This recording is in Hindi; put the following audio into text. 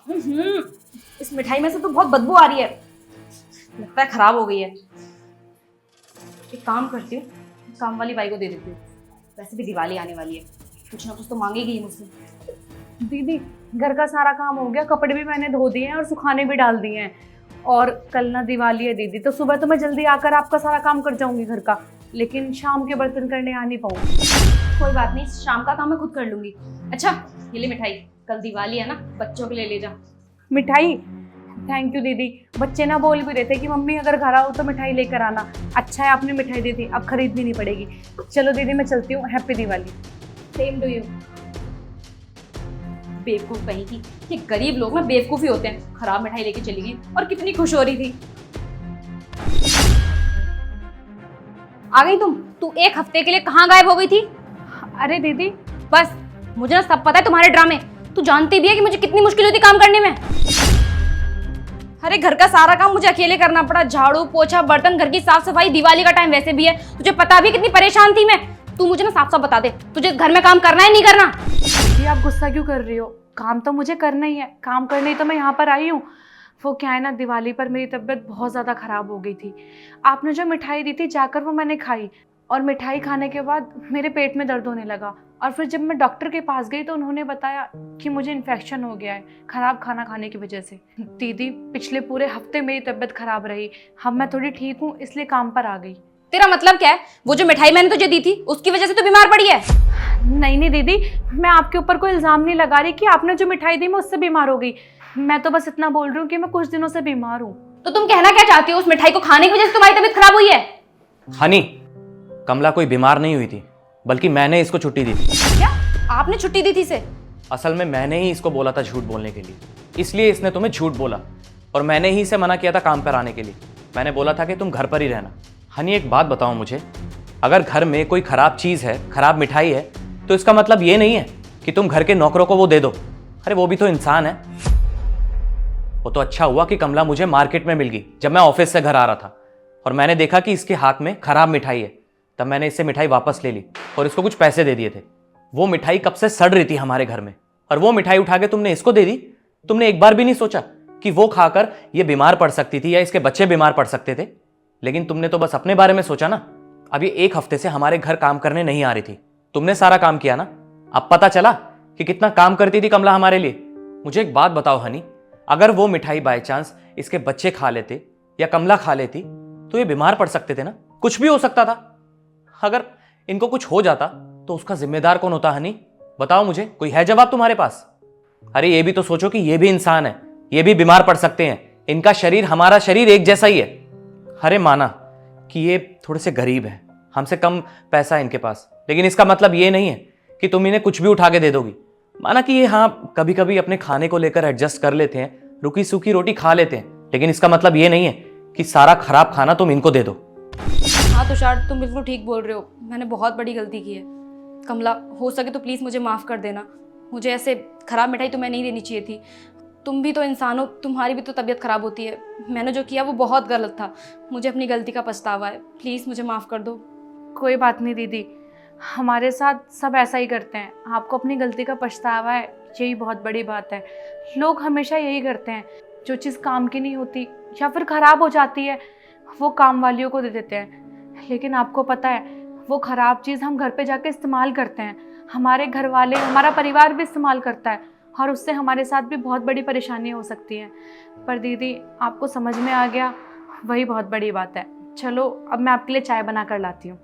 इस मिठाई में से तो बहुत बदबू आ रही है, लगता है खराब हो गई है। एक काम करती हूँ, काम वाली बाई को दे देती हूँ। वैसे भी दिवाली आने वाली है, कुछ ना कुछ तो मांगेगी ही मुझसे। दीदी घर का सारा काम हो गया, कपड़े भी मैंने धो दिए हैं और सुखाने भी डाल दिए हैं। और कल ना दिवाली है दीदी, तो सुबह तो मैं जल्दी आकर आपका सारा काम कर जाऊंगी घर का, लेकिन शाम के बर्तन करने आ नहीं पाऊंगी। कोई बात नहीं, शाम का काम मैं खुद कर लूंगी। अच्छा ये ले मिठाई, कल दिवाली है ना, बच्चों के लिए ले जा। मिठाई? थैंक यू दीदी। बच्चे ना बोल भी रहे थे कि मम्मी अगर घर आओ तो मिठाई लेकर आना। अच्छा है आपने मिठाई दी थी, अब खरीदनी नहीं पड़ेगी। चलो दीदी मैं चलती हूँ, happy Diwali. Same to you. बेवकूफ कहीं की, ये गरीब लोग ना बेवकूफी होते हैं। खराब मिठाई लेके चली गई और कितनी खुश हो रही थी। आ गई तुम? तू एक हफ्ते के लिए कहाँ गायब हो गई थी? अरे दीदी बस, मुझे ना सब पता है तुम्हारे ड्रामे। तू जानती भी है कि मुझे कितनी मुश्किल होती काम करने में। अरे घर का सारा काम मुझे अकेले करना पड़ा, झाड़ू पोछा बर्तन, घर की साफ सफाई। दिवाली का टाइम वैसे भी है, तुझे पता भी कितनी परेशान थी मैं। तू मुझे ना साफ साफ बता दे, तुझे घर में काम करना है नहीं करना? दीदी आप गुस्सा क्यों कर रही हो? काम तो मुझे करना ही है, काम करने ही तो मैं यहाँ पर आई हूँ। वो क्या है ना, दिवाली पर मेरी तबीयत बहुत ज़्यादा ख़राब हो गई थी। आपने जो मिठाई दी थी जाकर वो मैंने खाई, और मिठाई खाने के बाद मेरे पेट में दर्द होने लगा। और फिर जब मैं डॉक्टर के पास गई तो उन्होंने बताया कि मुझे इन्फेक्शन हो गया है ख़राब खाना खाने की वजह से। दीदी पिछले पूरे हफ्ते मेरी तबीयत ख़राब रही, अब मैं थोड़ी ठीक हूँ इसलिए काम पर आ गई। तेरा मतलब क्या है? वो जो मिठाई मैंने तुझे दी थी उसकी वजह से तू बीमार पड़ी है? नहीं नहीं दीदी, मैं आपके ऊपर कोई इल्ज़ाम नहीं लगा रही कि आपने जो मिठाई दी मैं उससे बीमार हो गई। मैं तो बस इतना बोल रही हूँ कि मैं कुछ दिनों से बीमार हूँ। तो तुम कहना क्या चाहती हो? उस मिठाई को खाने की वजह से तुम्हारी तबीयत खराब हुई है? हनी, कमला कोई बीमार नहीं हुई थी, बल्कि मैंने इसको छुट्टी दी थी। क्या? आपने छुट्टी दी थी इसे? असल में मैंने ही इसको बोला था झूठ बोलने के लिए, इसलिए इसने तुम्हें झूठ बोला। और मैंने ही इसे मना किया था काम पर आने के लिए। मैंने बोला था कि तुम घर पर ही रहना। हनी एक बात बताओ मुझे, अगर घर में कोई खराब चीज़ है, खराब मिठाई है, तो इसका मतलब ये नहीं है कि तुम घर के नौकरों को वो दे दो। अरे वो भी तो इंसान है। वो तो अच्छा हुआ कि कमला मुझे मार्केट में मिल गई जब मैं ऑफिस से घर आ रहा था, और मैंने देखा कि इसके हाथ में खराब मिठाई है। तब मैंने इससे मिठाई वापस ले ली और इसको कुछ पैसे दे दिए थे। वो मिठाई कब से सड़ रही थी हमारे घर में, और वो मिठाई उठा के तुमने इसको दे दी। तुमने एक बार भी नहीं सोचा कि वो खाकर ये बीमार पड़ सकती थी या इसके बच्चे बीमार पड़ सकते थे। लेकिन तुमने तो बस अपने बारे में सोचा ना। अब ये एक हफ्ते से हमारे घर काम करने नहीं आ रही थी, तुमने सारा काम किया ना। अब पता चला कि कितना काम करती थी कमला हमारे लिए। मुझे एक बात बताओ हनी, अगर वो मिठाई बाय चांस इसके बच्चे खा लेते या कमला खा लेती तो ये बीमार पड़ सकते थे ना, कुछ भी हो सकता था। अगर इनको कुछ हो जाता तो उसका जिम्मेदार कौन होता हनी? बताओ मुझे, कोई है जवाब तुम्हारे पास? अरे ये भी तो सोचो कि ये भी इंसान है, ये भी बीमार पड़ सकते हैं। इनका शरीर हमारा शरीर एक जैसा ही है। अरे माना कि ये थोड़े से गरीब है, हमसे कम पैसा है इनके पास, लेकिन इसका मतलब ये नहीं है कि तुम इन्हें कुछ भी उठा के दे दोगी। माना कि ये हाँ कभी कभी अपने खाने को लेकर एडजस्ट कर लेते हैं, रुकी सूखी रोटी खा लेते हैं, लेकिन इसका मतलब ये नहीं है कि सारा खराब खाना तुम इनको दे दो। हाँ तुषार, तुम बिल्कुल ठीक बोल रहे हो। मैंने बहुत बड़ी गलती की है। कमला, हो सके तो प्लीज़ मुझे माफ़ कर देना। मुझे ऐसे खराब मिठाई तुम्हें नहीं देनी चाहिए थी। तुम भी तो इंसान हो, तुम्हारी भी तो तबीयत खराब होती है। मैंने जो किया वो बहुत गलत था। मुझे अपनी गलती का पछतावा है। प्लीज़ मुझे माफ़ कर दो। कोई बात नहीं दीदी, हमारे साथ सब ऐसा ही करते हैं। आपको अपनी गलती का पछतावा है, यही बहुत बड़ी बात है। लोग हमेशा यही करते हैं, जो चीज़ काम की नहीं होती या फिर ख़राब हो जाती है वो काम वालियों को दे देते हैं। लेकिन आपको पता है वो ख़राब चीज़ हम घर पे जाके इस्तेमाल करते हैं, हमारे घर वाले, हमारा परिवार भी इस्तेमाल करता है, और उससे हमारे साथ भी बहुत बड़ी परेशानी हो सकती है। पर दीदी आपको समझ में आ गया, वही बहुत बड़ी बात है। चलो अब मैं आपके लिए चाय बना कर लाती हूँ।